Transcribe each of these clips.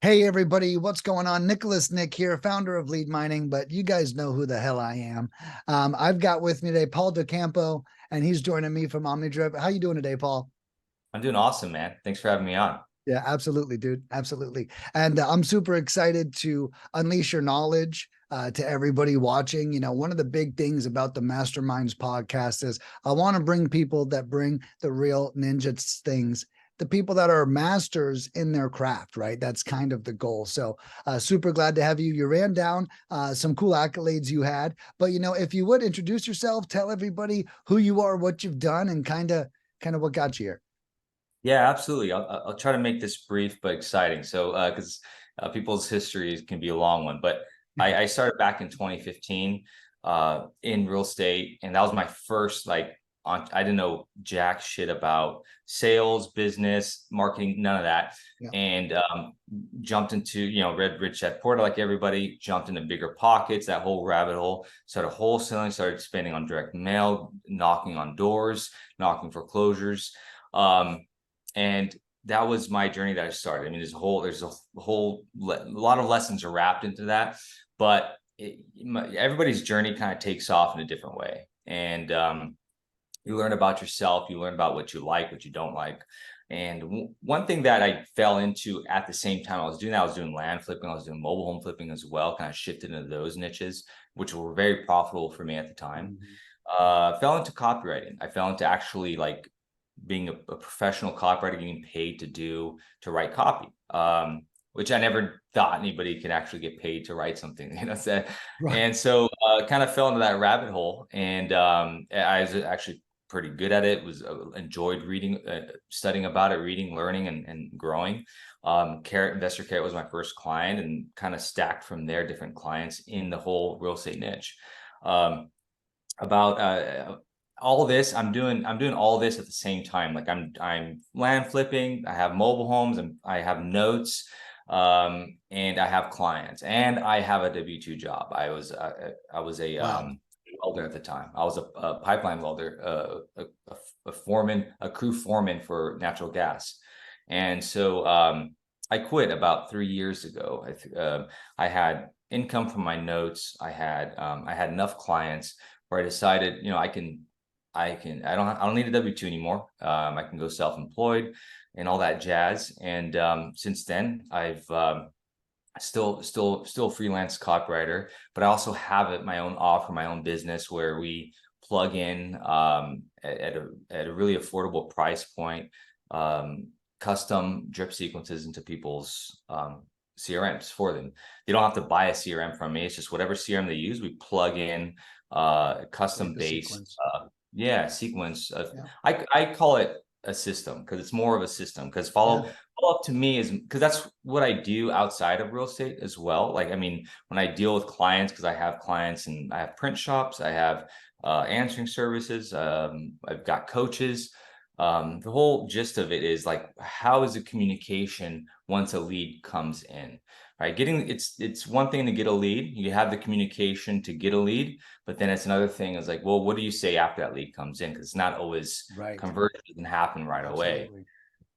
Hey everybody, what's going on? Nick here, founder of Lead Mining, but you guys know who the hell I am. I've got with me today Paul Decampo, and he's joining me from OmniDrive. How you doing today, Paul? I'm doing awesome, man. Thanks for having me on. Yeah, absolutely, dude. Absolutely. And I'm super excited to unleash your knowledge to everybody watching. You know, one of the big things about the MasterMinds podcast is I want to bring people that bring the real ninja things, the people that are masters in their craft, right? That's kind of the goal. So super glad to have you. You ran down some cool accolades you had, but you know, if you would introduce yourself, tell everybody who you are, what you've done, and kind of what got you here. Yeah, absolutely. I'll try to make this brief but exciting. So, because people's histories can be a long one, but I started back in 2015 in real estate, and that was my first I didn't know jack shit about sales, business, marketing, none of that, Yeah. and jumped into read Rich Dad Poor Dad like everybody, jumped into bigger pockets, that whole rabbit hole, started wholesaling, started spending on direct mail, knocking on doors, knocking foreclosures. And that was my journey that I started. I mean, there's a lot of lessons are wrapped into that, but everybody's journey kind of takes off in a different way. And you learn about yourself, you learn about what you like, what you don't like. And one thing that I fell into at the same time I was doing that, I was doing land flipping, I was doing mobile home flipping as well, kind of shifted into those niches, which were very profitable for me at the time. Fell into copywriting. I fell into actually like being a professional copywriter, getting paid to write copy, which I never thought anybody could actually get paid to write something, Right. and so kind of fell into that rabbit hole, and I was actually pretty good at it. Was enjoyed reading, studying about it, reading, learning, and growing. Carrot Investor Carrot was my first client, and kind of stacked from there different clients in the whole real estate niche. About all this I'm doing all this at the same time. Like I'm land flipping, I have mobile homes, and I have notes, and I have clients, and I have a W-2 job. I was a Wow. welder at the time. I was a pipeline welder, a foreman, a crew foreman for natural gas. And so I quit about 3 years ago. I had income from my notes. I had enough clients where I decided, I don't need a W-2 anymore. I can go self-employed and all that jazz. And since then, I've still freelance copywriter, but I also have my own offer, my own business where we plug in at a really affordable price point, custom drip sequences into people's CRMs for them. They don't have to buy a CRM from me. It's just whatever CRM they use, we plug in Like custom the based sequence. sequence of, Yeah. I call it a system because it's more of a system, because Yeah. follow up to me is because that's what I do outside of real estate as well. Like, I mean, when I deal with clients, because I have clients and I have print shops, I have answering services, I've got coaches. The whole gist of it is like, how is the communication once a lead comes in, right? It's one thing to get a lead, you have the communication to get a lead, but then it's another thing is like, well, what do you say after that lead comes in? Because it's not always Right. conversion doesn't happen right away, Absolutely.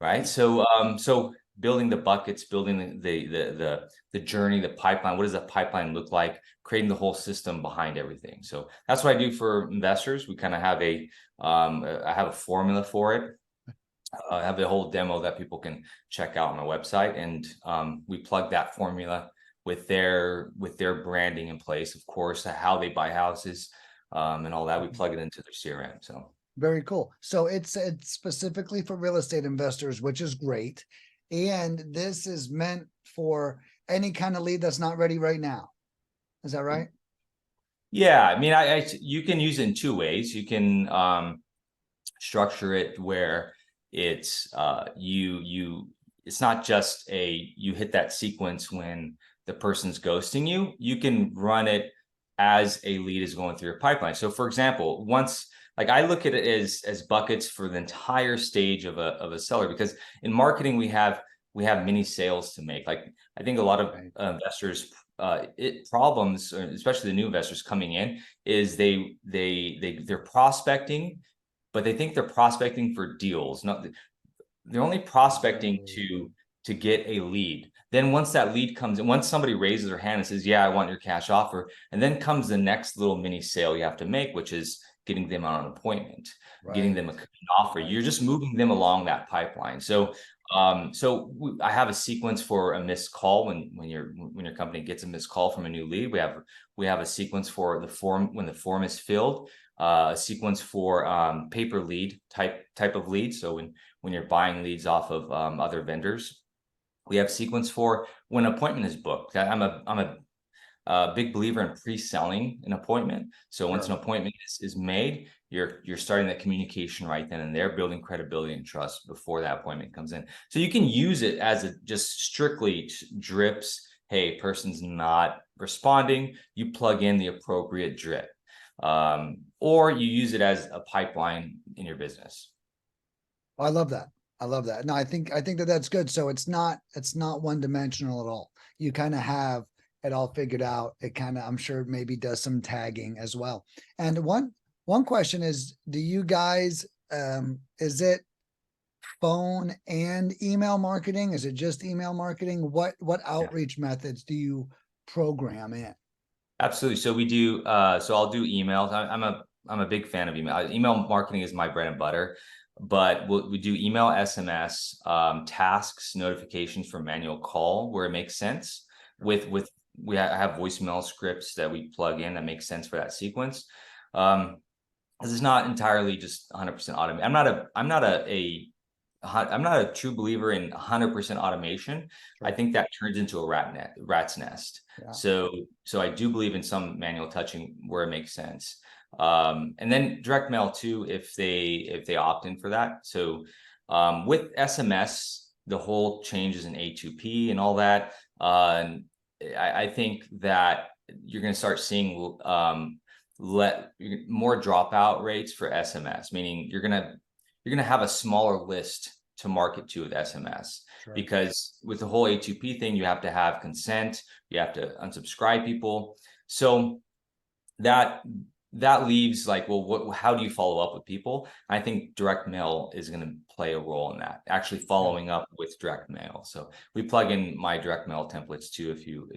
right? So building the buckets, building the journey, the pipeline. What does that pipeline look like? Creating the whole system behind everything. So that's what I do for investors. We kind of have I have a formula for it. I have a whole demo that people can check out on my website, and we plug that formula with their branding in place, of course, how they buy houses, and all that. We plug it into their CRM. So. Very cool. So it's specifically for real estate investors, which is great. And this is meant for any kind of lead that's not ready right now. Is that right? Yeah, I mean, you can use it in two ways. You can structure it where it's it's not just you hit that sequence when the person's ghosting you. You can run it as a lead is going through your pipeline. So for example, once, like, I look at it as buckets for the entire stage of a seller, because in marketing we have many sales to make. Like, I think a lot of Right. investors problems, especially the new investors coming in, is they're prospecting, but they think they're prospecting for deals. Not They're only prospecting Oh, to to get a lead. Then once that lead comes in, once somebody raises their hand and says, yeah, I want your cash offer, and then comes the next little mini sale you have to make, which is getting them on an appointment, getting them an offer. You're just moving them along that pipeline. So I have a sequence for a missed call when your company gets a missed call from a new lead. We have a sequence for the form when the form is filled, a sequence for paper lead type of lead. So when you're buying leads off of other vendors, we have sequence for when an appointment is booked. I'm a big believer in pre-selling an appointment. So once an appointment is made, you're starting that communication right then and there, building credibility and trust before that appointment comes in. So you can use it as just strictly drips. Hey, person's not responding. You plug in the appropriate drip, or you use it as a pipeline in your business. I love that. I love that. No, I think that's good. So it's not one dimensional at all. You kind of have it all figured out. It kind of, I'm sure, maybe does some tagging as well. And one question is, do you guys, is it phone and email marketing? Is it just email marketing? What outreach methods do you program in? Absolutely. So we do, so I'll do emails. I'm a big fan of email. Email marketing is my bread and butter, but we do email, SMS, tasks, notifications for manual call where it makes sense. I have voicemail scripts that we plug in that makes sense for that sequence. This is not entirely just 100% automated. I'm not a true believer in 100% automation. Sure. I think that turns into a rat's nest. Yeah. So I do believe in some manual touching where it makes sense. And then direct mail too, if they opt in for that. So with SMS, the whole changes in A2P and all that. I think that you're going to start seeing more dropout rates for SMS, meaning you're gonna have a smaller list to market to with SMS. Sure. Because with the whole A2P thing, you have to have consent, you have to unsubscribe people. So that leaves like, well, how do you follow up with people? I think direct mail is going to play a role in that, actually following up with direct mail. So we plug in my direct mail templates too, if you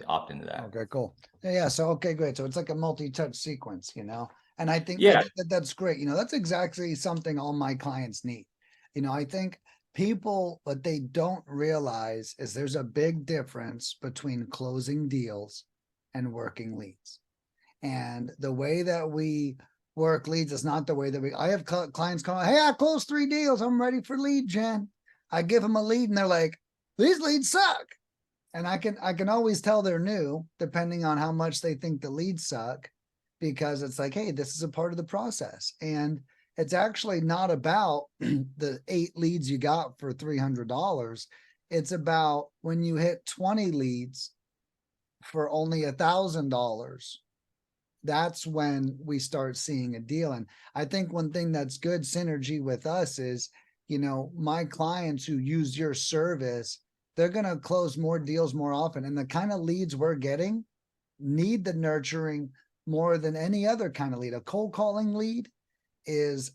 opt into that. Okay, cool. Yeah. So, okay, great. So it's like a multi-touch sequence, and I think, yeah, that's great. That's exactly something all my clients need. I think people, what they don't realize is there's a big difference between closing deals and working leads. And the way that we work leads is not the way that I have clients calling, hey, I closed 3 deals. I'm ready for lead gen. I give them a lead and they're like, these leads suck. And I can always tell they're new depending on how much they think the leads suck, because it's like, hey, this is a part of the process. And it's actually not about the 8 leads you got for $300. It's about when you hit 20 leads for only $1,000. That's when we start seeing a deal. And I think one thing that's good synergy with us is, my clients who use your service, they're going to close more deals more often. And the kind of leads we're getting need the nurturing more than any other kind of lead. A cold calling lead is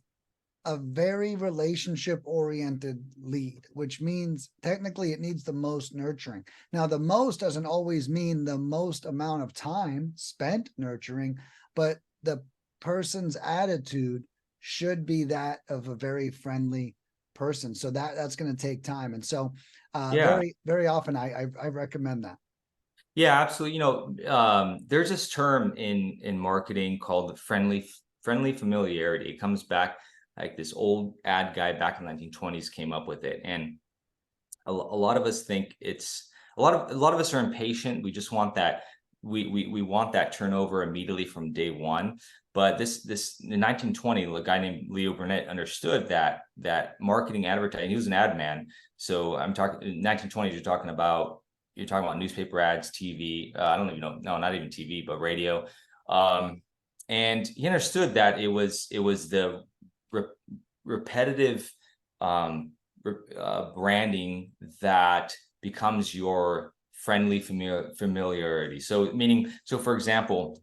a very relationship oriented lead, which means technically it needs the most nurturing. Now, the most doesn't always mean the most amount of time spent nurturing, but the person's attitude should be that of a very friendly person. So that's going to take time. And so very, very often I recommend that. Yeah, absolutely. There's this term in marketing called the friendly familiarity. It comes back, like this old ad guy back in the 1920s came up with it. And a lot of us think it's a lot of us are impatient. We just want that. We want that turnover immediately from day one. But this in 1920, a guy named Leo Burnett understood that marketing, advertising, he was an ad man. So I'm talking in 1920s, you're talking about newspaper ads, TV. I don't even know. No, not even TV, but radio. And he understood that it was the repetitive branding that becomes your friendly familiarity. So for example,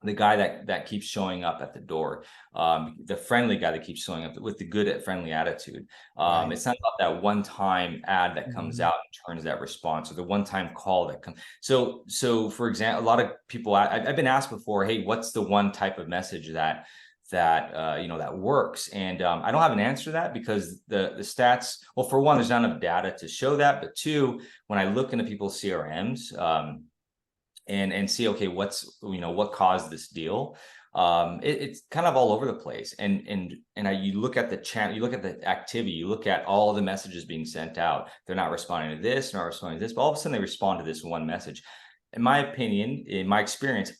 the guy that keeps showing up at the door, the friendly guy that keeps showing up with the good friendly attitude. Right. It's not about that one-time ad that comes Mhm. out and turns that response, or the one-time call that comes. So for example, a lot of people, I've been asked before, hey, what's the one type of message that that works? And I don't have an answer to that, because the stats, well, for one, there's not enough data to show that, but two, when I look into people's CRMs, and see, okay, what caused this deal, it's kind of all over the place. You look at the channel, you look at the activity, you look at all the messages being sent out. They're not responding to this, not responding to this, but all of a sudden they respond to this one message. In my opinion, in my experience,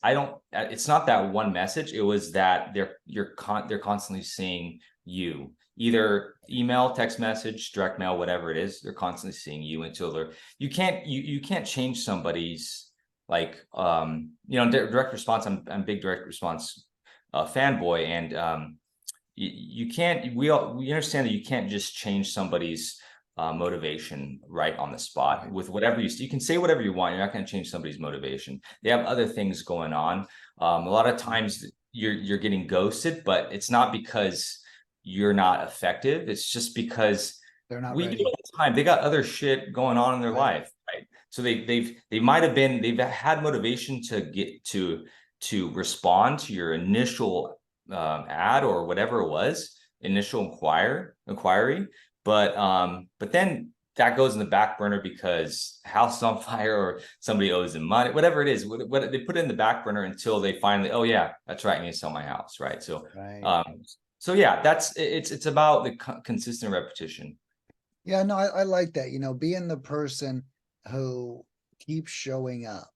it's not that one message. It was that they're constantly seeing you, either email, text message, direct mail, whatever it is. They're constantly seeing you until you can't change somebody's, like, direct response. I'm a big direct response fanboy, and you can't, we understand that you can't just change somebody's motivation right on the spot with whatever you can say whatever you want. You're not going to change somebody's motivation. They have other things going on. A lot of times you're getting ghosted, but it's not because you're not effective. It's just because They're not we do ready. it all the time. They got other shit going on in their Right. life, right? So they might have had motivation to get to respond to your initial ad, or whatever it was, initial inquiry, but then that goes in the back burner because house on fire, or somebody owes them money, whatever it is. What they put it in the back burner until they finally, oh yeah, that's right, I need to sell my house, right? Right. So yeah, it's about the consistent repetition. Yeah, no, I like that. Being the person who keeps showing up,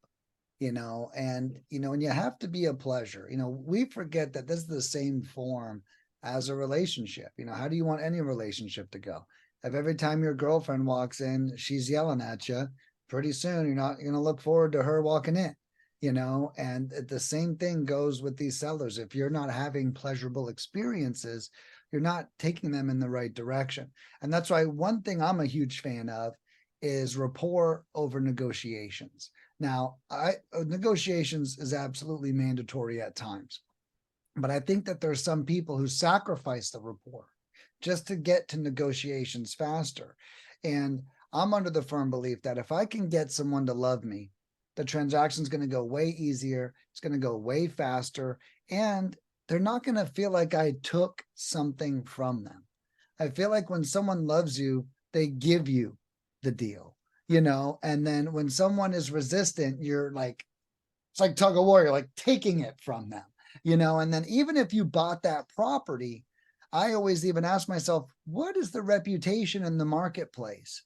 and you have to be a pleasure. We forget that this is the same form as a relationship. How do you want any relationship to go? If every time your girlfriend walks in, she's yelling at you, pretty soon you're not going to look forward to her walking in. And the same thing goes with these sellers. If you're not having pleasurable experiences, you're not taking them in the right direction. And that's why one thing I'm a huge fan of is rapport over negotiations. Now, negotiations is absolutely mandatory at times, but I think that there's some people who sacrifice the rapport just to get to negotiations faster. And I'm under the firm belief that if I can get someone to love me, the transaction's going to go way easier. It's going to go way faster, and they're not going to feel like I took something from them. I feel like when someone loves you, they give you the deal, and then when someone is resistant, you're like, it's like tug of war, you're like taking it from them, and then even if you bought that property, I always even ask myself, what is the reputation in the marketplace?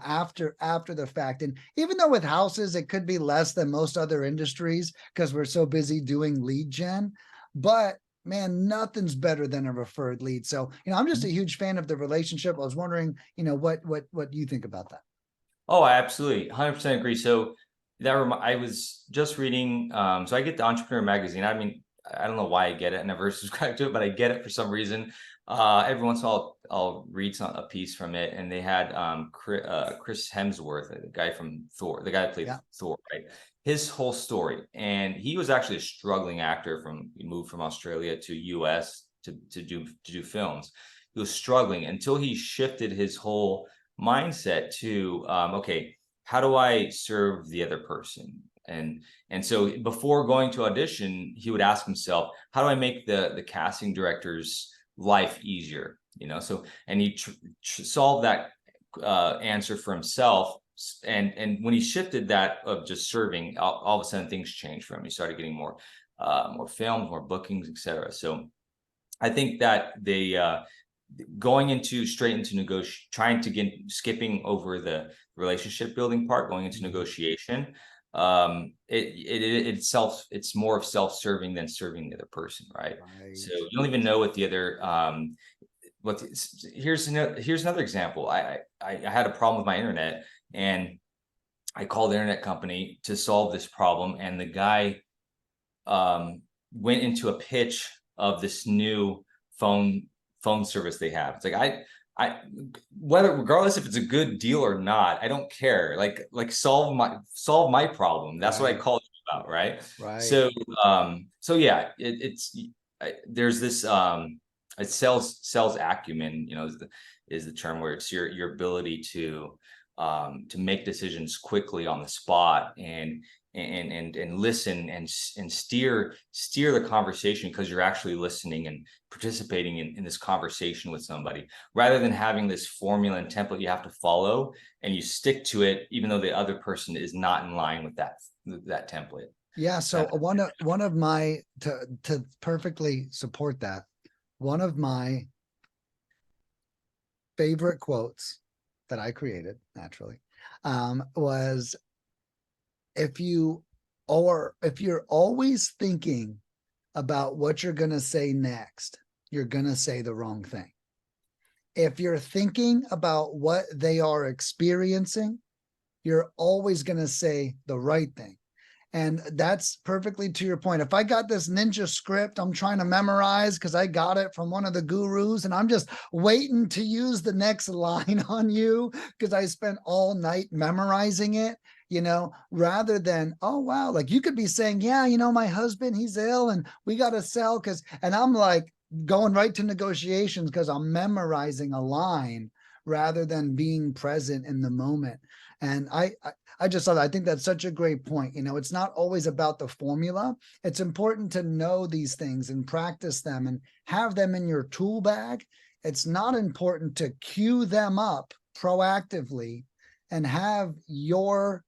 After the fact. And even though with houses, it could be less than most other industries because we're so busy doing lead gen, but man, nothing's better than a referred lead. So, I'm just a huge fan of the relationship. I was wondering, what you think about that? Oh, I absolutely 100% agree. So I was just reading, so I get the Entrepreneur magazine. I mean, I don't know why I get it. I never subscribed to it, but I get it for some reason. Every once in a while I'll read a piece from it, and they had Chris Hemsworth, the guy from Thor, the guy that played Yeah. Thor, right? His whole story, and he was actually a struggling actor. He moved from Australia to US to do films. He was struggling until he shifted his whole mindset to, okay, how do I serve the other person? And so before going to audition, he would ask himself, how do I make the casting director's life easier? So, and he solved that answer for himself. And when he shifted that of just serving, all of a sudden things changed for him. He started getting more films, more bookings, etc. So I think that they going into straight into trying to skipping over the relationship building part, going into negotiation, it's more of self-serving than serving the other person, right? So Right. you don't even know what the other here's another example. I had a problem with my internet, and I called the internet company to solve this problem, and the guy went into a pitch of this new phone service they have. It's like, I regardless if it's a good deal or not, I don't care. Like solve my problem. That's what I Right. called you about, right? Right. So yeah, there's this sales acumen, is the term, where it's your ability to make decisions quickly on the spot, and listen, and steer the conversation, because you're actually listening and participating in this conversation with somebody, rather than having this formula and template you have to follow, and you stick to it even though the other person is not in line with that template. Yeah. So one of my, to perfectly support that, one of my favorite quotes that I created naturally was, if you're always thinking about what you're going to say next, you're going to say the wrong thing. If you're thinking about what they are experiencing, you're always going to say the right thing. And that's perfectly to your point. If I got this ninja script I'm trying to memorize because I got it from one of the gurus, and I'm just waiting to use the next line on you because I spent all night memorizing it, rather than, oh, wow, like you could be saying, yeah, my husband, he's ill and we got to sell and I'm like going right to negotiations because I'm memorizing a line rather than being present in the moment. And I just thought, I think that's such a great point. It's not always about the formula. It's important to know these things and practice them and have them in your tool bag. It's not important to cue them up proactively and have your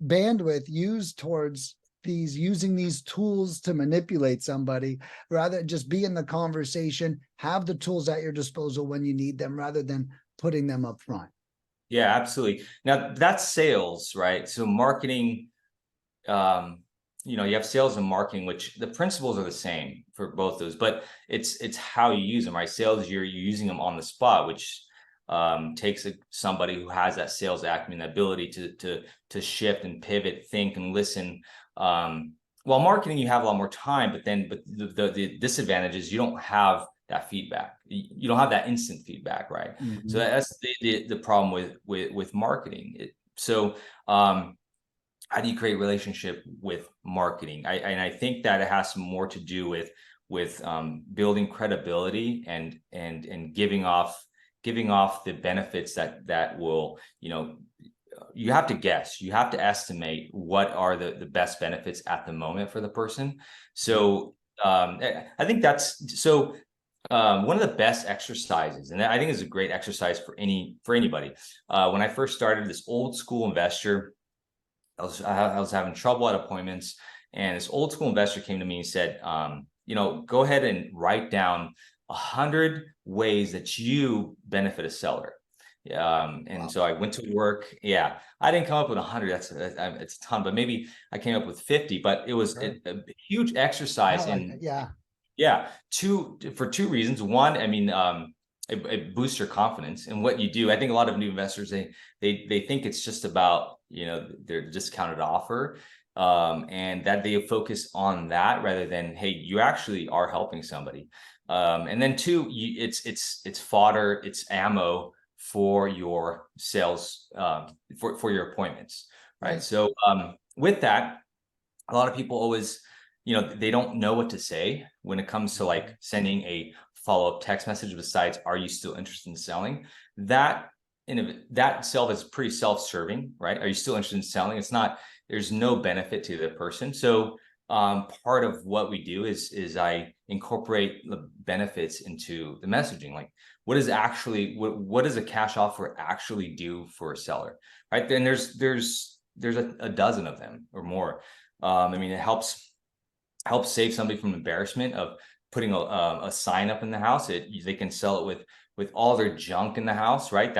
bandwidth used towards using these tools to manipulate somebody. Rather, just be in the conversation, have the tools at your disposal when you need them, rather than putting them up front. Yeah, absolutely. Now that's sales, right? So marketing, you have sales and marketing, which the principles are the same for both those, but it's how you use them, right? Sales, you're using them on the spot, which takes somebody who has that sales acumen, the ability to shift and pivot, think and listen. While marketing, you have a lot more time, but the disadvantage is you don't have that feedback. You don't have that instant feedback, right? Mm-hmm. So that's the problem with marketing. How do you create relationship with marketing? I think that it has more to do with building credibility and giving off the benefits that will, you have to guess, you have to estimate what are the best benefits at the moment for the person. So I think that's so. One of the best exercises, and I think is a great exercise for anybody. When I first started, this old school investor, I was having trouble at appointments, and this old school investor came to me and said, go ahead and write down 100 ways that you benefit a seller. And wow. So I went to work. Yeah, I didn't come up with 100. It's a ton, but maybe I came up with 50. But it was a huge exercise for two reasons. One, I mean, it boosts your confidence in what you do. I think a lot of new investors, they think it's just about, their discounted offer, and that they focus on that rather than, hey, you actually are helping somebody. And then two, it's fodder, it's ammo for your sales, for your appointments, right? So with that, a lot of people always, they don't know what to say when it comes to like sending a follow-up text message besides, are you still interested in selling? That itself is pretty self-serving, right? Are you still interested in selling? It's not, there's no benefit to the person. So part of what we do is I incorporate the benefits into the messaging. Like, what does a cash offer actually do for a seller, right? Then there's a dozen of them or more. I mean, it helps save somebody from embarrassment of putting a sign up in the house. They can sell it with all their junk in the house, right?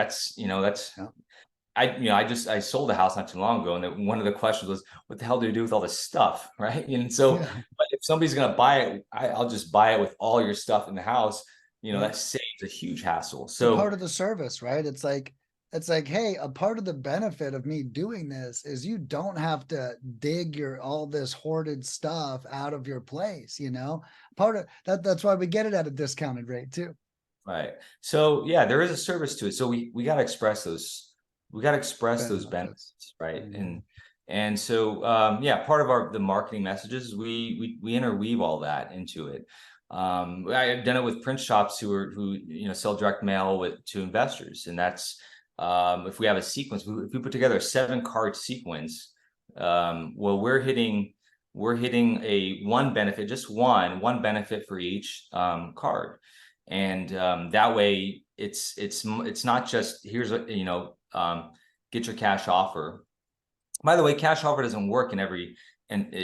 I sold a house not too long ago, and one of the questions was, what the hell do you do with all this stuff, right? And so, but if somebody's gonna buy it, I'll just buy it with all your stuff in the house. That saves a huge hassle. So part of the service, right? It's like, hey, a part of the benefit of me doing this is you don't have to dig all this hoarded stuff out of your place, part of that. That's why we get it at a discounted rate too. Right. So yeah, there is a service to it. So we got to express those, benefits, right? Mm-hmm. And so, yeah, part of the marketing messages, we interweave all that into it. I've done it with print shops who sell direct mail to investors, and that's if we have a sequence, if we put together a 7-card sequence, well, we're hitting a one benefit, just one benefit for each card, and that way it's not just here's a get your cash offer. By the way, cash offer doesn't work in every, and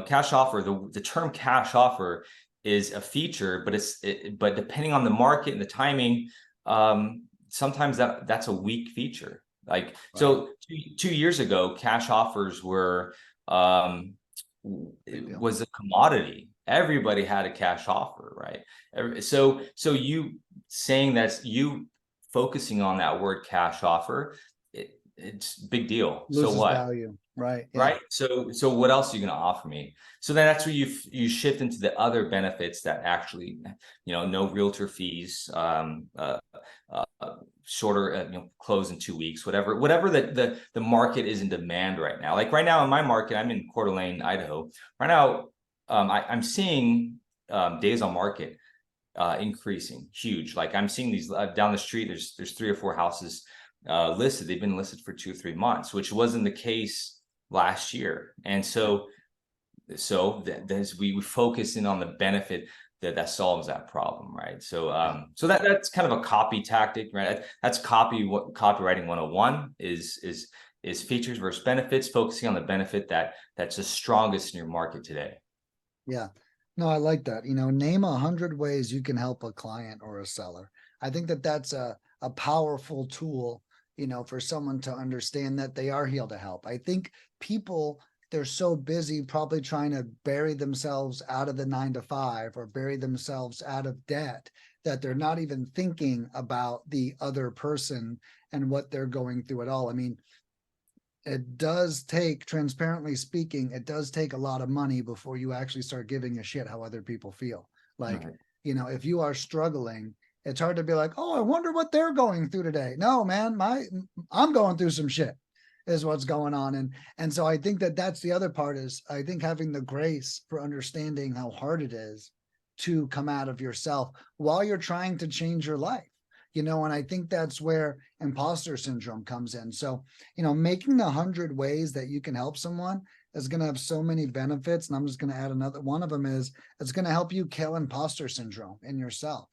cash offer, the term cash offer is a feature, but depending on the market and the timing, sometimes that's a weak feature. Like, right. So 2 years ago, cash offers were, was a commodity. Everybody had a cash offer, right? So you saying that, you focusing on that word cash offer, it's a big deal. Loses so what value, right? Yeah. Right. So what else are you going to offer me? So then that's where you shift into the other benefits that actually, no realtor fees, shorter, close in 2 weeks, whatever the market is in demand right now. Like right now in my market, I'm in Coeur d'Alene, Idaho. Right now, I'm seeing days on market increasing huge. Like I'm seeing these down the street. There's 3 or 4 houses listed. They've been listed for 2 or 3 months, which wasn't the case last year. And so we focus in on the benefit that solves that problem, right? So that's kind of a copy tactic, right? That's copywriting 101 is features versus benefits, focusing on the benefit that's the strongest in your market today. Yeah. No, I like that. Name 100 ways you can help a client or a seller. I think that's a powerful tool, for someone to understand that they are here to help. I think people, they're so busy probably trying to bury themselves out of the 9 to 5 or bury themselves out of debt that they're not even thinking about the other person and what they're going through at all. I mean, it does take, transparently speaking, it does take a lot of money before you actually start giving a shit how other people feel. Like, Right. If you are struggling, it's hard to be like, oh, I wonder what they're going through today. No, man, I'm going through some shit is what's going on. And so I think that's the other part is I think having the grace for understanding how hard it is to come out of yourself while you're trying to change your life. And I think that's where imposter syndrome comes in. So, making the 100 ways that you can help someone is going to have so many benefits. And I'm just going to add another one of them is it's going to help you kill imposter syndrome in yourself.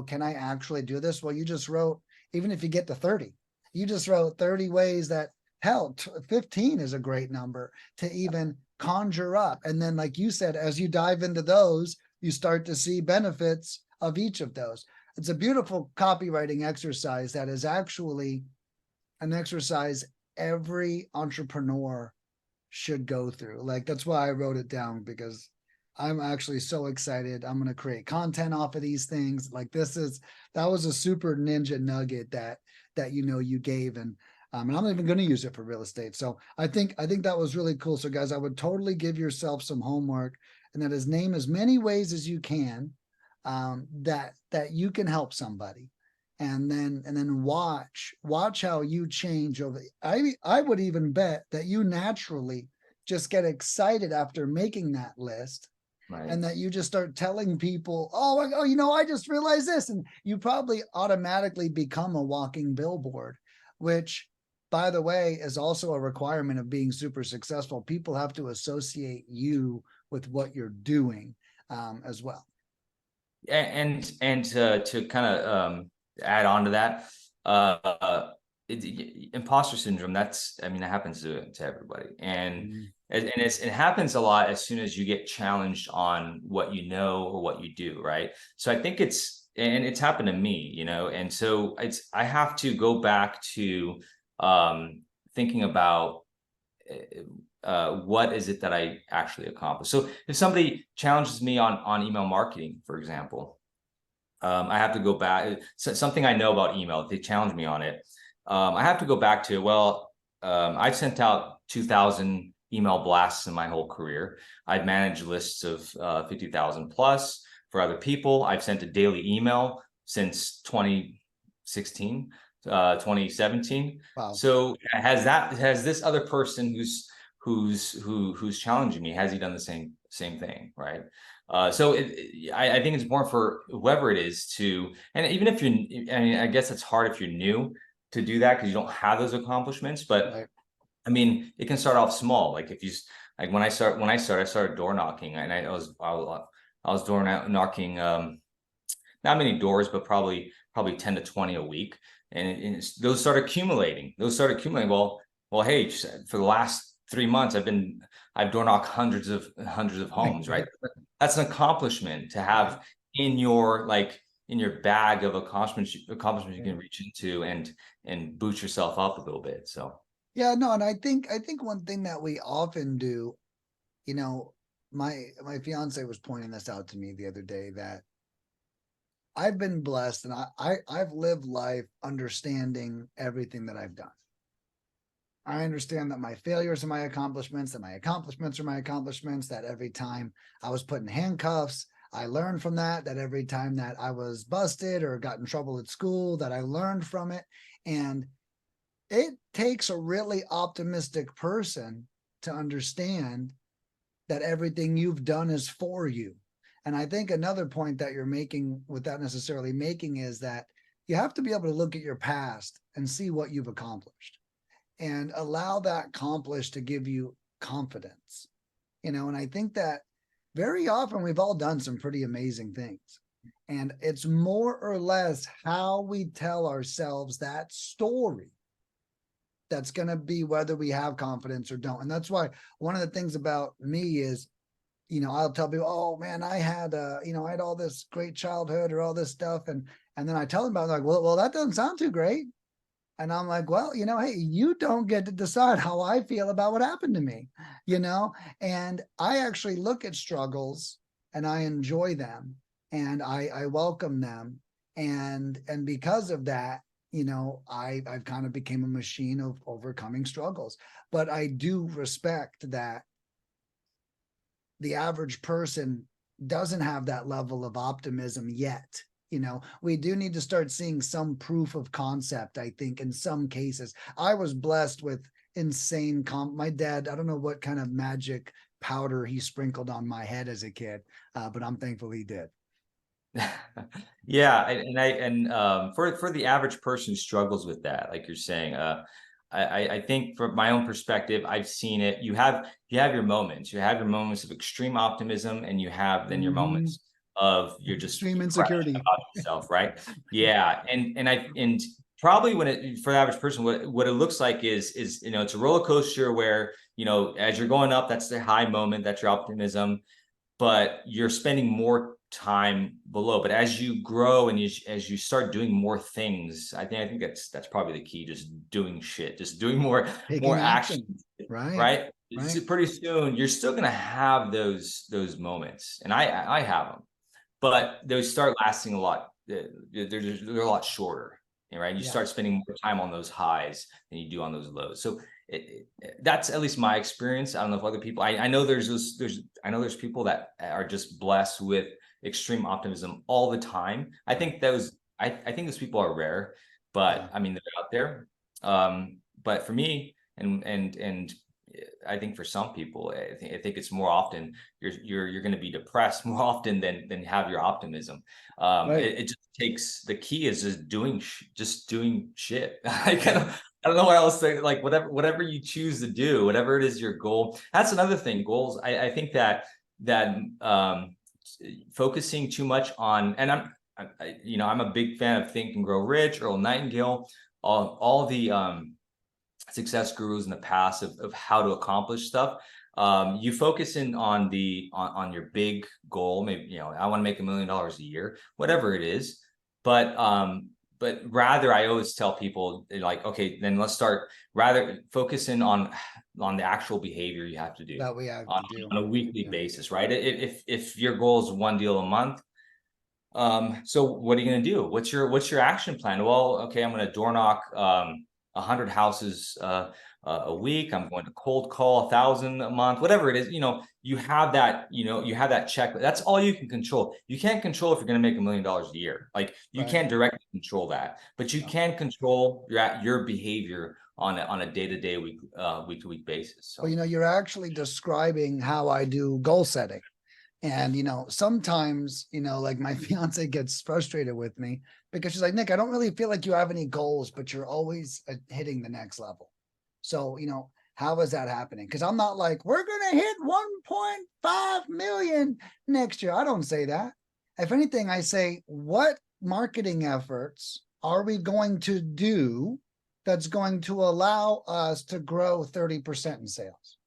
Can I actually do this? Well, you just wrote, even if you get to 30, you just wrote 30 ways that helped. 15 is a great number to even conjure up. And then, like you said, as you dive into those, you start to see benefits of each of those. It's a beautiful copywriting exercise that is actually an exercise every entrepreneur should go through. Like, that's why I wrote it down, because I'm actually so excited. I'm going to create content off of these things. Like, that was a super ninja nugget that you gave. And I'm not even going to use it for real estate. So I think that was really cool. So guys, I would totally give yourself some homework, and that is name as many ways as you can that you can help somebody, and then watch how you change over. I would even bet that you naturally just get excited after making that list, right? And that you just start telling people, I just realized this, and you probably automatically become a walking billboard, which, by the way, is also a requirement of being super successful. People have to associate you with what you're doing as well. And to kind of add on to that, imposter syndrome, that happens to everybody, and it happens a lot as soon as you get challenged on what you know or what you do, right? So I think it's happened to me, and so I have to go back to thinking about what is it that I actually accomplished. So if somebody challenges me on email marketing, for example, I have to go back. Something I know about email, if they challenge me on it, I have to go back to, I've sent out 2,000 email blasts in my whole career. I've managed lists of 50,000 plus for other people. I've sent a daily email since 2016, 2017. Wow. So has this other person who's who's challenging me? Has he done the same thing, right? So I think it's important for whoever it is to, and even if I mean, I guess it's hard if you're new to do that because you don't have those accomplishments. But Right. I mean, it can start off small. Like if you like when I started door knocking, and I was door knocking not many doors, but probably 10 to 20 a week, and those start accumulating. Well, hey, for the last 3 months, I've door knocked hundreds of homes, right? That's an accomplishment to have in your bag of accomplishments you can reach into and boost yourself up a little bit. So Yeah, no, and I think one thing that we often do, you know, my fiance was pointing this out to me the other day, that I've been blessed and I've lived life understanding everything that I've done. I understand that my failures are my accomplishments, that my accomplishments are my accomplishments, that every time I was put in handcuffs, I learned from that, that every time that I was busted or got in trouble at school, that I learned from it. And it takes a really optimistic person to understand that everything you've done is for you. And I think another point that you're making without necessarily making is that you have to be able to look at your past and see what you've accomplished and allow that accomplished to give you confidence. And I think that very often we've all done some pretty amazing things. And it's more or less how we tell ourselves that story that's going to be whether we have confidence or don't. And that's why one of the things about me is, I'll tell people, oh man, I had all this great childhood or all this stuff. And then I tell them about it, like, well, that doesn't sound too great. And I'm like, well, hey, you don't get to decide how I feel about what happened to me, and I actually look at struggles and I enjoy them and I welcome them. And because of that, I've kind of became a machine of overcoming struggles. But I do respect that the average person doesn't have that level of optimism yet. We do need to start seeing some proof of concept, I think, in some cases. I was blessed with insane my dad, I don't know what kind of magic powder he sprinkled on my head as a kid, but I'm thankful he did. Yeah, for the average person who struggles with that, like you're saying, I think from my own perspective, I've seen it. You have your moments. You have your moments of extreme optimism, and you have then your moments of you're just extreme insecurity about yourself, right? Yeah, and probably for the average person, what it looks like is it's a roller coaster where as you're going up, that's the high moment, that's your optimism, but you're spending more time below. But as you grow and as you start doing more things, I think that's probably the key. Just doing shit, just doing more action, right? Pretty soon you're still gonna have those moments, and I have them, but those start lasting a lot. They're a lot shorter, right? You start spending more time on those highs than you do on those lows. So that's at least my experience. I don't know if other people. I know there's people that are just blessed with extreme optimism all the time. I think those people are rare, but I mean, they're out there. But for me, and I think for some people, I think it's more often you're going to be depressed more often than have your optimism. It just takes, the key is just doing shit. I don't know what else to, like, whatever you choose to do, whatever it is your goal. That's another thing. Goals. I think that focusing too much on, and I'm a big fan of Think and Grow Rich, Earl Nightingale, all the success gurus in the past of how to accomplish stuff. You focus in on your big goal. Maybe, I want to make $1 million a year, whatever it is. But rather, I always tell people, like, okay, then let's start rather focusing on the actual behavior you have to do that we have on, to do on a weekly basis, right? If your goal is 1 deal a month, so what are you going to do? What's your action plan? Well, okay, I'm going to door knock 100 houses a week. I'm going to cold call 1,000 a month, whatever it is. You have that, you have that check. That's all you can control. You can't control if you're going to make $1 million a year. Like you Right. can't directly control that, but you No. can control your behavior on a day-to-day, week-to-week basis. Well, So you're actually describing how I do goal setting. And, sometimes, like my fiance gets frustrated with me because she's like, Nick, I don't really feel like you have any goals, but you're always hitting the next level. So, how is that happening? Because I'm not like, we're going to hit 1.5 million next year. I don't say that. If anything, I say, what marketing efforts are we going to do that's going to allow us to grow 30% in sales?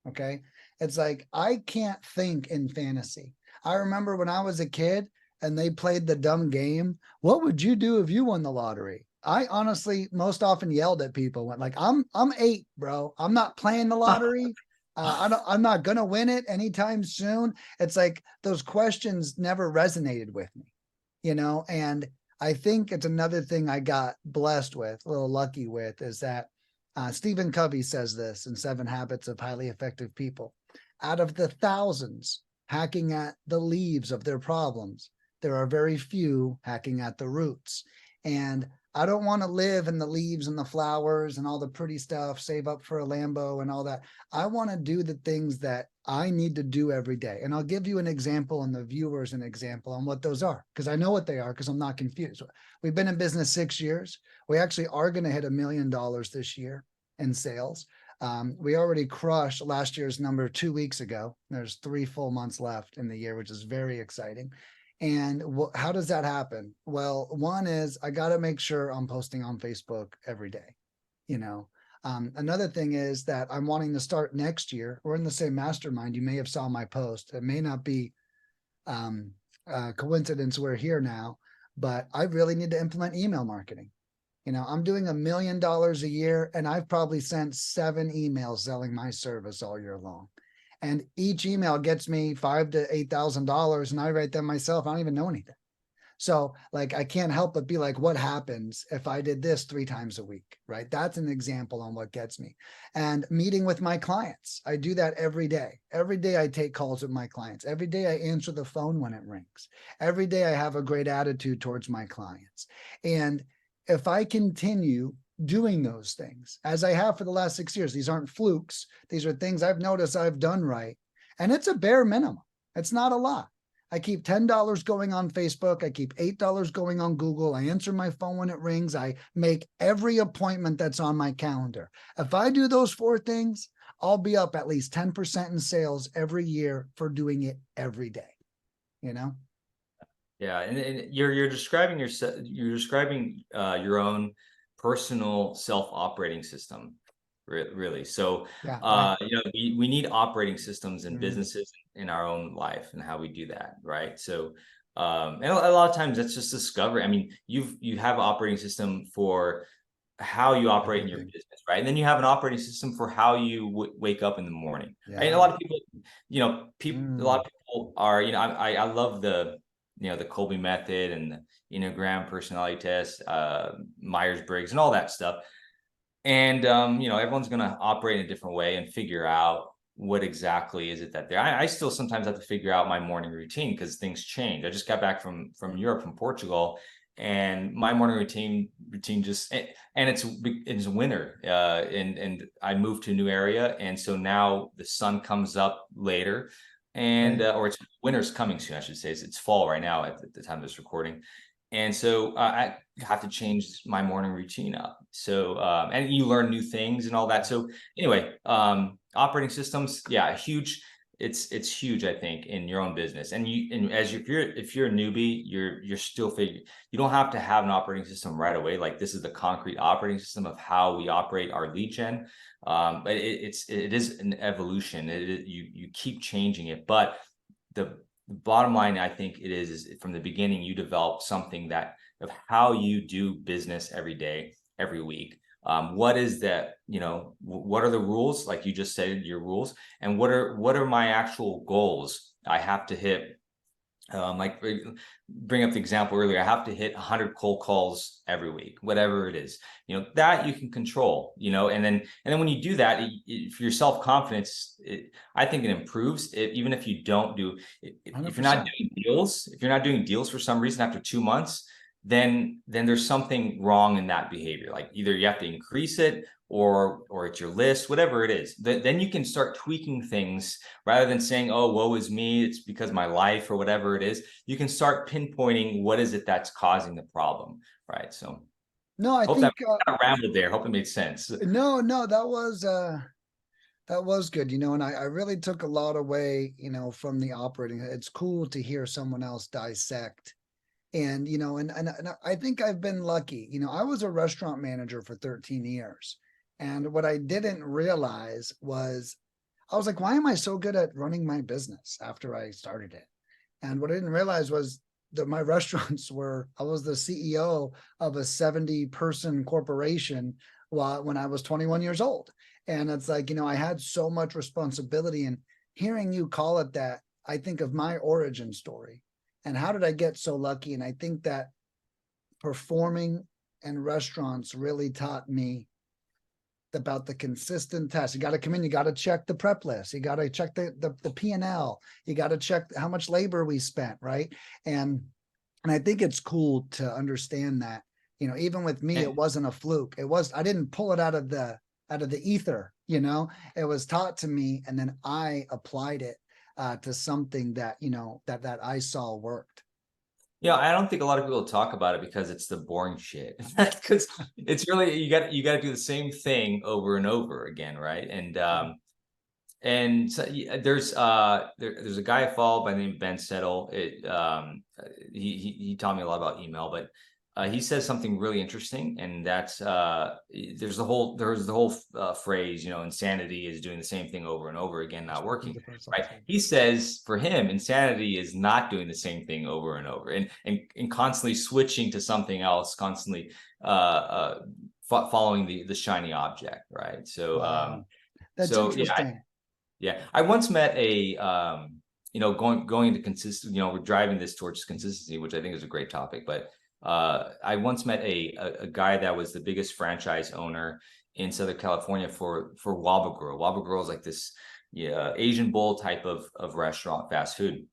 Okay. It's like, I can't think in fantasy. I remember when I was a kid and they played the dumb game. What would you do if you won the lottery? I honestly most often yelled at people, went like, I'm 8, bro. I'm not playing the lottery. I'm not going to win it anytime soon. It's like those questions never resonated with me, and I think it's another thing I got blessed with, a little lucky with, is that Stephen Covey says this in 7 Habits of Highly Effective People. Out of the thousands hacking at the leaves of their problems, there are very few hacking at the roots. And I don't want to live in the leaves and the flowers and all the pretty stuff, save up for a Lambo and all that. I want to do the things that I need to do every day. And I'll give you an example and the viewers an example on what those are, because I know what they are, because I'm not confused. We've been in business 6 years. We actually are going to hit $1 million this year in sales. We already crushed last year's number 2 weeks ago. There's 3 full months left in the year, which is very exciting. And how does that happen? Well, one is I got to make sure I'm posting on Facebook every day. Another thing is that I'm wanting to start next year. We're in the same mastermind. You may have saw my post. It may not be coincidence we're here now, but I really need to implement email marketing. I'm doing $1 million a year, and I've probably sent 7 emails selling my service all year long. And each email gets me $5,000 to $8,000, and I write them myself. I don't even know anything. So like, I can't help but be like, what happens if I did this 3 times a week, right? That's an example on what gets me. And meeting with my clients. I do that every day. Every day I take calls with my clients. Every day I answer the phone when it rings. Every day I have a great attitude towards my clients. And if I continue doing those things as I have for the last 6 years, these aren't flukes. These are things I've noticed I've done right. And it's a bare minimum. It's not a lot. I keep $10 going on Facebook. I keep $8 going on Google. I answer my phone when it rings. I make every appointment that's on my calendar. If I do those 4 things, I'll be up at least 10% in sales every year for doing it every day. Yeah, and you're describing your own personal self-operating system, really. So, Yeah. Right. we need operating systems in Mm, businesses in our own life and how we do that, right? So, and a lot of times that's just discovery. I mean, you have an operating system for how you operate in your everything. business, right? And then you have an operating system for how you wake up in the morning, right? And a Yeah. lot of people, a lot Mm, of people are, I love the Colby method and the Enneagram personality test, Myers-Briggs and all that stuff. And, everyone's going to operate in a different way and figure out what exactly is it that I still sometimes have to figure out my morning routine because things change. I just got back from Europe, from Portugal, and my morning routine just, and it's winter, and I moved to a new area. And so now the sun comes up later, and, right. or it's winter's coming soon, I should say. It's fall right now at the time of this recording. And so I have to change my morning routine up. So, and you learn new things and all that. So anyway, operating systems, yeah, huge. It's huge, I think, in your own business. And if you're a newbie, you're still figuring. You don't have to have an operating system right away. Like, this is the concrete operating system of how we operate our lead gen. But it is an evolution. You keep changing it, but the bottom line, I think it is from the beginning, you develop something of how you do business every day, every week. What is that, what are the rules? Like you just said, your rules, and what are my actual goals I have to hit Like bring up the example earlier, I have to hit 100 cold calls every week, whatever it is, that you can control, and then when you do that, for your self-confidence, I think it improves it, even if you don't do, if you're not 100%. doing deals, for some reason after 2 months, then there's something wrong in that behavior. Like either you have to increase it, or it's your list, whatever it is. Then you can start tweaking things rather than saying, oh, woe is me, it's because my life or whatever it is. You can start pinpointing what is it that's causing the problem, right? So No, I hope that think kind of rambled there. Hope it made sense. no, that was good, and I really took a lot away, from the operating. It's cool to hear someone else dissect. And, and I think I've been lucky. I was a restaurant manager for 13 years. And what I didn't realize was I was like, why am I so good at running my business after I started it? And what I didn't realize was that my restaurants I was the CEO of a 70-person corporation when I was 21 years old. And it's like, I had so much responsibility. And hearing you call it that, I think of my origin story and how did I get so lucky? And I think that performing in restaurants really taught me about the consistent test. You got to come in, you got to check the prep list, you got to check the P&L, you got to check how much labor we spent, right? And I think it's cool to understand that, even with me, it wasn't a fluke. I didn't pull it out of the ether, it was taught to me, and then I applied it to something that, that I saw worked. Yeah, I don't think a lot of people talk about it because it's the boring shit. Because it's really, you got to do the same thing over and over again, right? And so, there's a guy I follow by the name of Ben Settle. He taught me a lot about email, but he says something really interesting, and that's there's the whole phrase, insanity is doing the same thing over and over again, not working, right? He says for him, insanity is not doing the same thing over and over, and constantly switching to something else, constantly following the shiny object, right? So Wow. That's so interesting. yeah, I once met going to consistent, we're driving this towards consistency, which I think is a great topic. But I once met a guy that was the biggest franchise owner in Southern California for Wobble Girl. Wobble Girl is like this Asian bowl type of restaurant, fast food,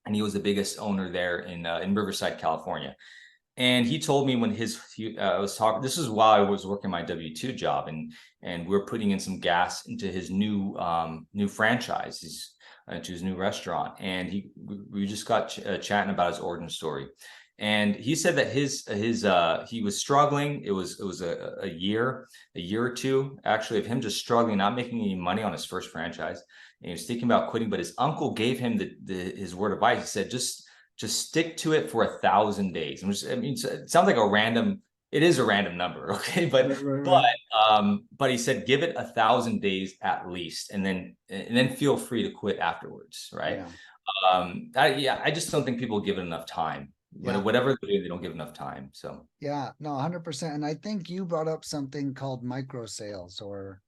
and he was the biggest owner there in Riverside, California. And he told me when I was talking, this is while I was working my W-2 job, and we are putting in some gas into his new franchise, into his new restaurant. And we just got chatting about his origin story. And he said that he was struggling. It was a year or two actually of him just struggling, not making any money on his first franchise. And he was thinking about quitting, but his uncle gave him his word of advice. He said, just stick to it for 1,000 days. It sounds like it is a random number. Okay. But he said, give it 1,000 days at least, and then feel free to quit afterwards. Right. Yeah. I just don't think people give it enough time. Yeah. Whatever they do, they don't give enough time. So Yeah, no, 100%. And I think you brought up something called micro sales or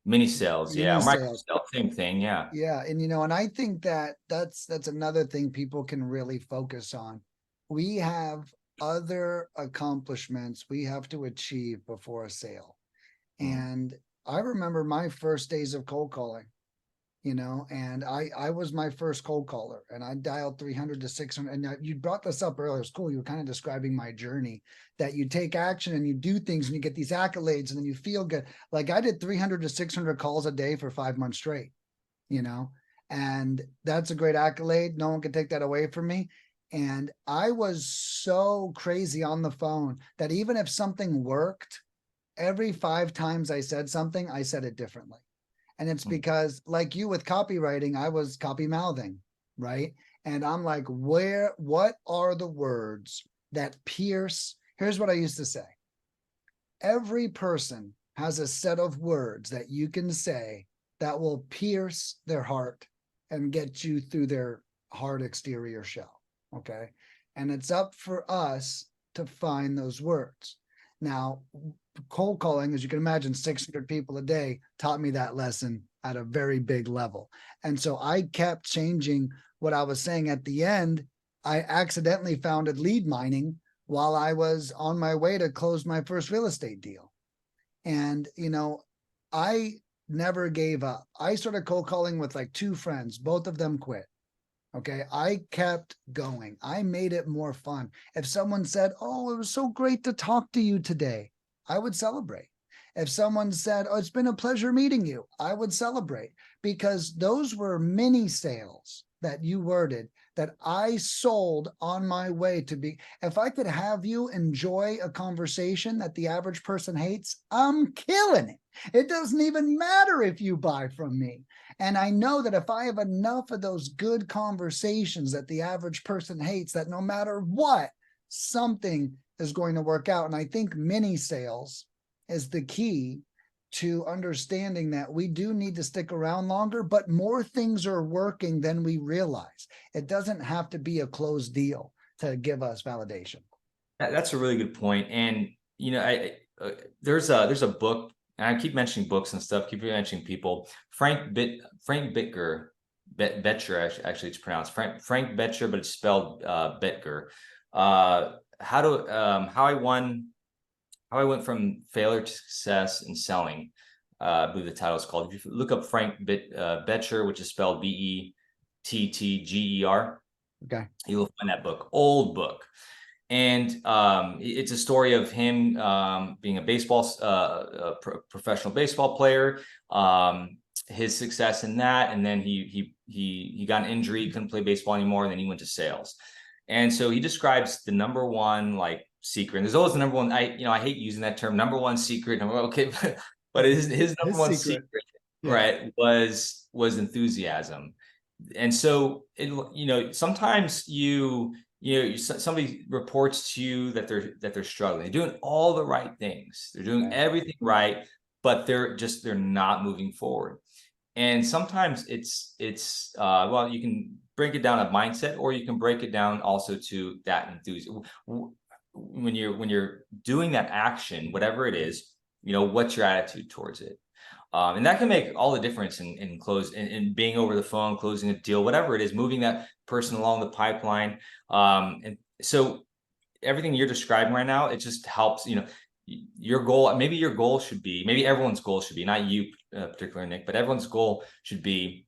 mini sales. Yeah. mini Micro sales. sales, same thing. Yeah. Yeah, and and I think that that's another thing people can really focus on. We have other accomplishments we have to achieve before a sale. Mm. And I remember my first days of cold calling, and I was my first cold caller, and I dialed 300 to 600. And you brought this up earlier. It's cool. You were kind of describing my journey, that you take action and you do things and you get these accolades and then you feel good. Like I did 300 to 600 calls a day for 5 months straight, and that's a great accolade. No one can take that away from me. And I was so crazy on the phone that even if something worked, every 5 times I said something, I said it differently. And it's because, like you with copywriting, I was copy mouthing, right? And I'm like, what are the words that pierce? Here's what I used to say. Every person has a set of words that you can say that will pierce their heart and get you through their hard exterior shell. Okay. And it's up for us to find those words. Now, cold calling, as you can imagine, 600 people a day taught me that lesson at a very big level. And so I kept changing what I was saying at the end I accidentally founded lead mining while I was on my way to close my first real estate deal. And, I never gave up. I started cold calling with like 2 friends, both of them quit. Okay. I kept going. I made it more fun. If someone said, "Oh, it was so great to talk to you today," I would celebrate. If someone said, "Oh, it's been a pleasure meeting you," I would celebrate, because those were mini sales that you worded that I sold on my way to be. If I could have you enjoy a conversation that the average person hates, I'm killing it. It doesn't even matter if you buy from me. And I know that if I have enough of those good conversations that the average person hates, that no matter what, something is going to work out. And I think mini sales is the key to understanding that we do need to stick around longer, but more things are working than we realize. It doesn't have to be a closed deal to give us validation. That's a really good point. And, there's a book, and I keep mentioning books and stuff, keep mentioning people. Frank Bitger, actually it's pronounced Frank Betcher, but it's spelled Bitger. How I went from failure to success in selling. I believe the title is called. If you look up Frank Betcher, which is spelled Bettger, Okay. you will find that book. Old book. And it's a story of him being a professional baseball player, his success in that, and then he got an injury, couldn't play baseball anymore, and then he went to sales. And so he describes the number one secret. And there's always the number one. I hate using that term, number one secret. Okay, but his number one secret, right, was enthusiasm. And so sometimes somebody reports to you that they're struggling. They're doing all the right things. They're doing everything right, but they're not moving forward. And sometimes it's well, you can break it down a mindset, or you can break it down also to that enthusiasm. When you're doing that action, whatever it is, what's your attitude towards it? And that can make all the difference in being over the phone, closing a deal, whatever it is, moving that person along the pipeline. And so everything you're describing right now, it just helps, your goal, maybe everyone's goal should be, not you particularly, Nick, but everyone's goal should be,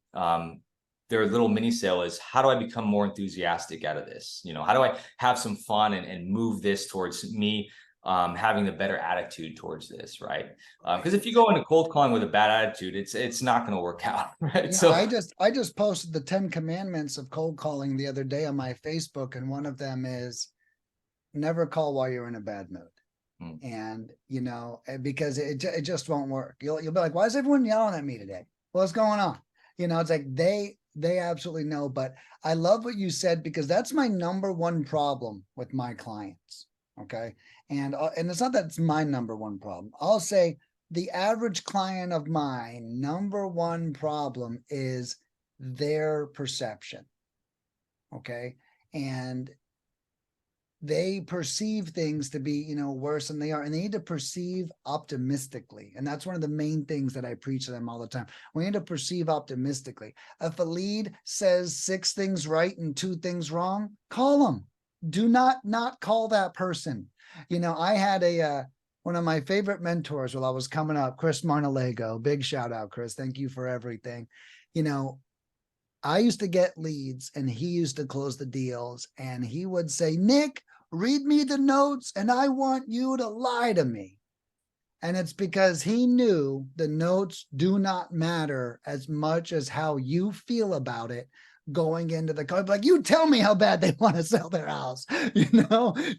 their little mini sale is, how do I become more enthusiastic out of this? How do I have some fun and move this towards me having a better attitude towards this, right? Because if you go into cold calling with a bad attitude, it's not going to work out, right? Yeah, So I just posted the 10 commandments of cold calling the other day on my Facebook, and one of them is never call while you're in a bad mood. And because it just won't work. You'll be like, why is everyone yelling at me today? What's going on? It's like they absolutely know. But I love what you said, because that's my number one problem with my clients. Okay. And it's not that it's my number one problem. I'll say the average client of mine, number one problem is their perception. Okay. And they perceive things to be, worse than they are. And they need to perceive optimistically. And that's one of the main things that I preach to them all the time. We need to perceive optimistically. If a lead says 6 things right and 2 things wrong, call them. Do not call that person. I had one of my favorite mentors while I was coming up, Chris Marnalego. Big shout out, Chris. Thank you for everything. I used to get leads and he used to close the deals, and he would say, Nick, read me the notes and I want you to lie to me. And it's because he knew the notes do not matter as much as how you feel about it going into the car. Like, you tell me how bad they want to sell their house,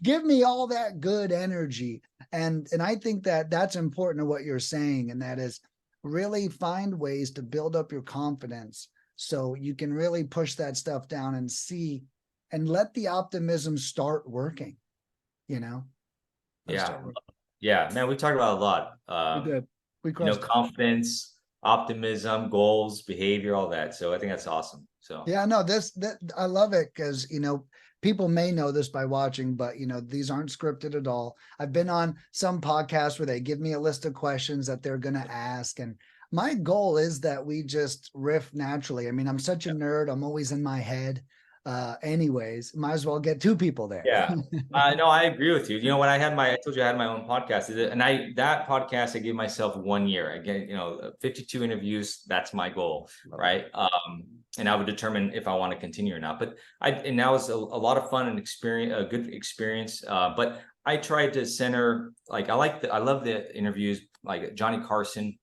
give me all that good energy. And I think that that's important to what you're saying. And that is, really find ways to build up your confidence, so you can really push that stuff down and see, and let the optimism start working, Yeah. Yeah, man, we talked about a lot. We did. We crushed it. Confidence, optimism, goals, behavior, all that. So I think that's awesome. So yeah, no, I love it, because, people may know this by watching, but these aren't scripted at all. I've been on some podcasts where they give me a list of questions that they're going to ask, and my goal is that we just riff naturally. I mean, I'm such a nerd. I'm always in my head. anyways, might as well get two people there. Yeah. No, I agree with you. You know, when I told you I had my own podcast, and that podcast, I gave myself 1 year. Again, 52 interviews. That's my goal, right? And I would determine if I want to continue or not. But and that was a lot of fun and experience, a good experience. But I tried to center, like, I love the interviews, like Johnny Carson.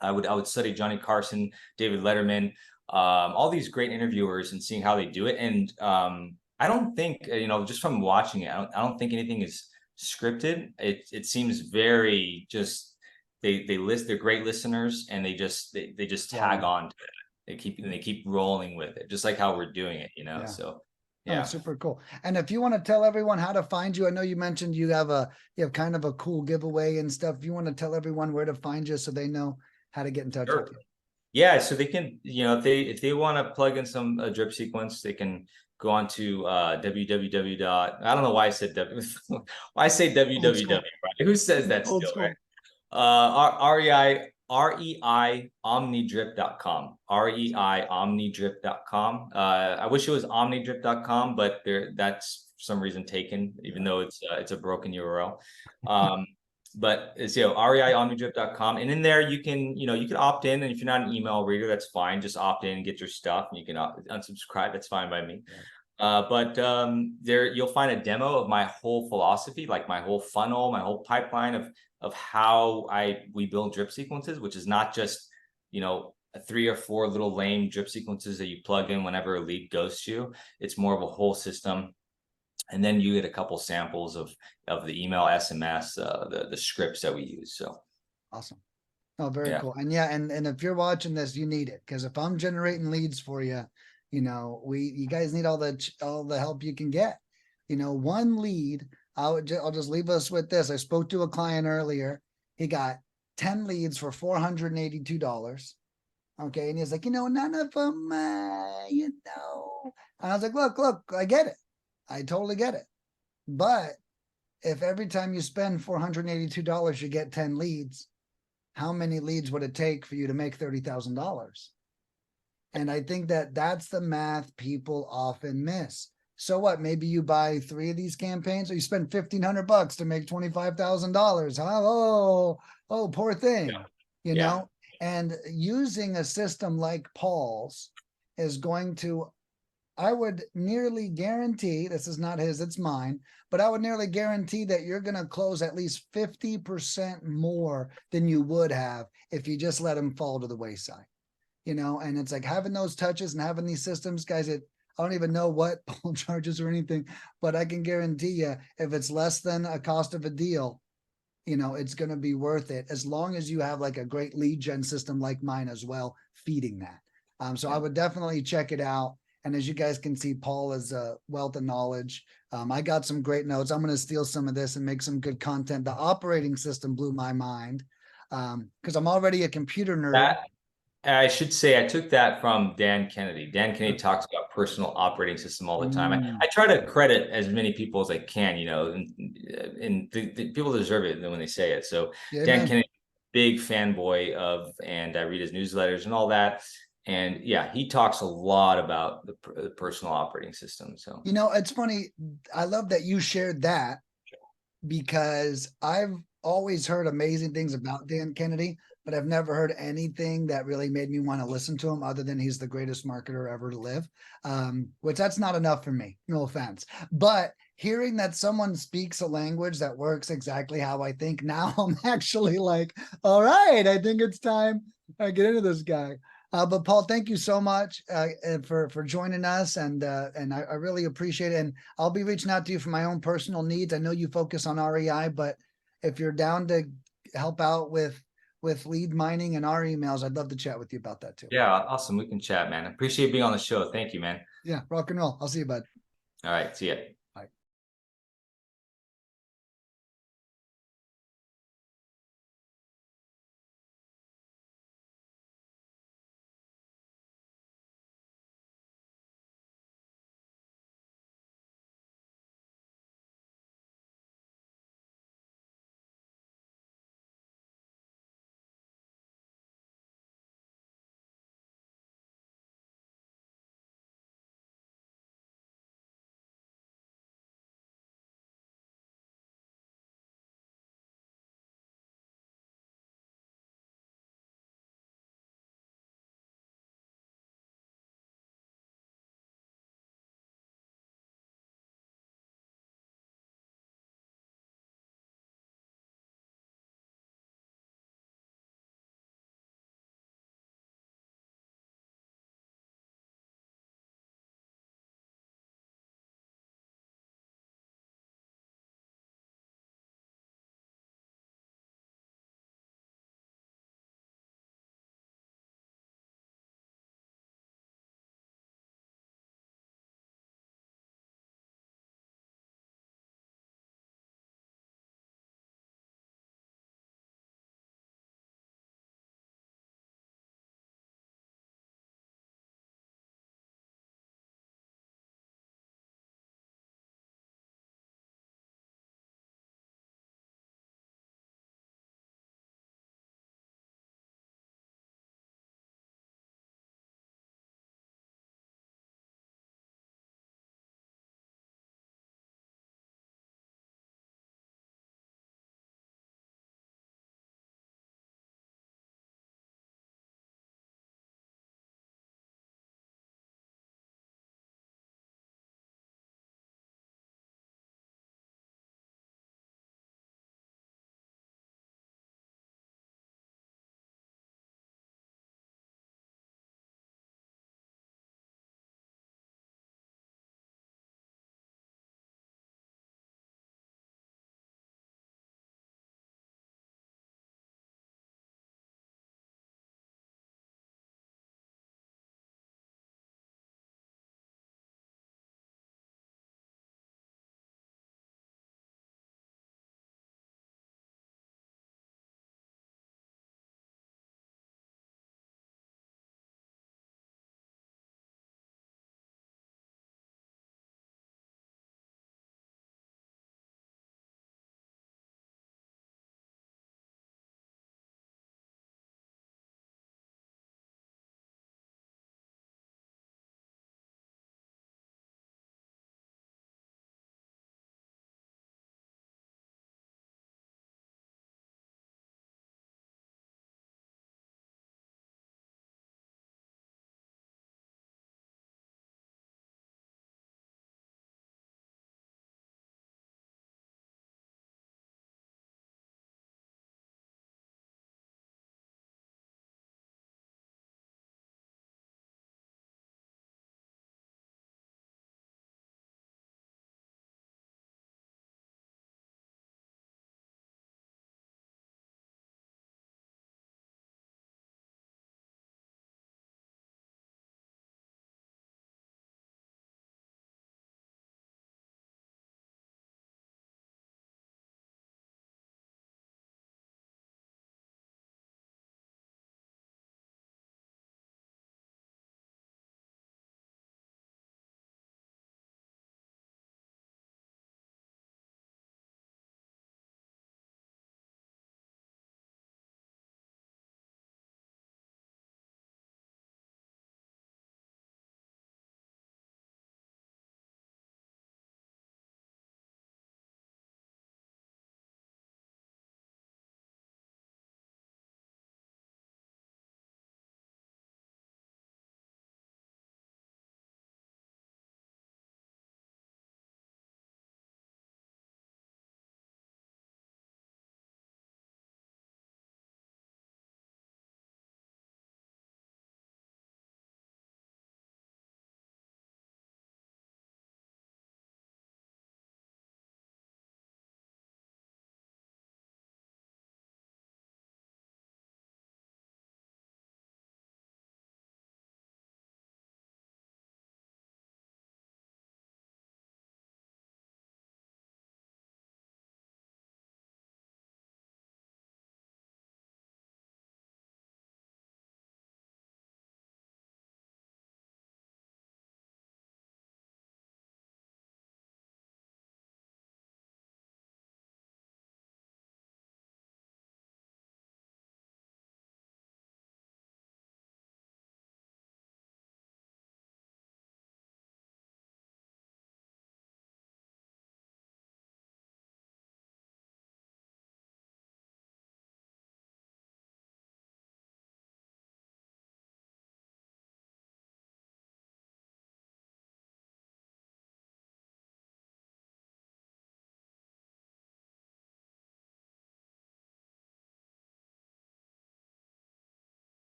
I would study Johnny Carson, David Letterman, all these great interviewers, and seeing how they do it. And I don't think, just from watching it, I don't think anything is scripted. It seems very just, they're great listeners, and they just tag on to it. They keep rolling with it, just like how we're doing it, Yeah. So Oh, yeah. super cool. And if you want to tell everyone how to find you, I know you mentioned you have kind of a cool giveaway and stuff. If you want to tell everyone where to find you so they know how to get in touch with you. Yeah, so they can, if they want to plug in some drip sequence, they can go on to www. I don't know why I said why I say www. Right? Who says that Old still, school. right? REI omnidrip.com. REI omnidrip.com. I wish it was omnidrip.com, but that's for some reason taken, even though it's a broken URL. But it's reiomnidrip.com, and in there you can opt in, and if you're not an email reader, that's fine. Just opt in, get your stuff, and you can unsubscribe. That's fine by me. But there you'll find a demo of my whole philosophy, like my whole funnel, my whole pipeline of how we build drip sequences, which is not just 3 or 4 little lame drip sequences that you plug in whenever a lead goes to you. It's more of a whole system. And then you get a couple samples of the email, SMS, the scripts that we use. So awesome. Oh, very cool. And yeah, and if you're watching this, you need it, because if I'm generating leads for you, you guys need all the help you can get. One lead, I'll just leave us with this. I spoke to a client earlier. He got 10 leads for $482. Okay, and he's like, none of them, And I was like, look, I get it. I totally get it. But if every time you spend $482, you get 10 leads, how many leads would it take for you to make $30,000? And I think that's the math people often miss. So what? Maybe you buy 3 of these campaigns, or you spend $1,500 to make $25,000. Oh, poor thing. And using a system like Paul's is going to, I would nearly guarantee, this is not his, it's mine, but I would nearly guarantee that you're going to close at least 50% more than you would have if you just let them fall to the wayside. And it's like having those touches and having these systems, guys, I don't even know what Paul charges or anything, but I can guarantee you, if it's less than a cost of a deal, it's going to be worth it, as long as you have like a great lead gen system like mine as well, feeding that. So I would definitely check it out. And as you guys can see, Paul is a wealth of knowledge. I got some great notes. I'm going to steal some of this and make some good content. The operating system blew my mind, because I'm already a computer nerd. I should say I took that from Dan Kennedy. Dan Kennedy talks about personal operating system all the time. I try to credit as many people as I can, and the people deserve it when they say it. So Dan Kennedy, big fanboy of, and I read his newsletters and all that. And yeah, he talks a lot about the personal operating system. So, it's funny. I love that you shared that, because I've always heard amazing things about Dan Kennedy, but I've never heard anything that really made me want to listen to him, other than he's the greatest marketer ever to live, which that's not enough for me. No offense. But hearing that someone speaks a language that works exactly how I think, now I'm actually like, all right, I think it's time I get into this guy. But Paul, thank you so much for joining us, and I really appreciate it. And I'll be reaching out to you for my own personal needs. I know you focus on REI, but if you're down to help out with lead mining and our emails, I'd love to chat with you about that too. Yeah, awesome. We can chat, man. Appreciate being on the show. Thank you, man. Yeah, rock and roll. I'll see you, bud. All right, see ya.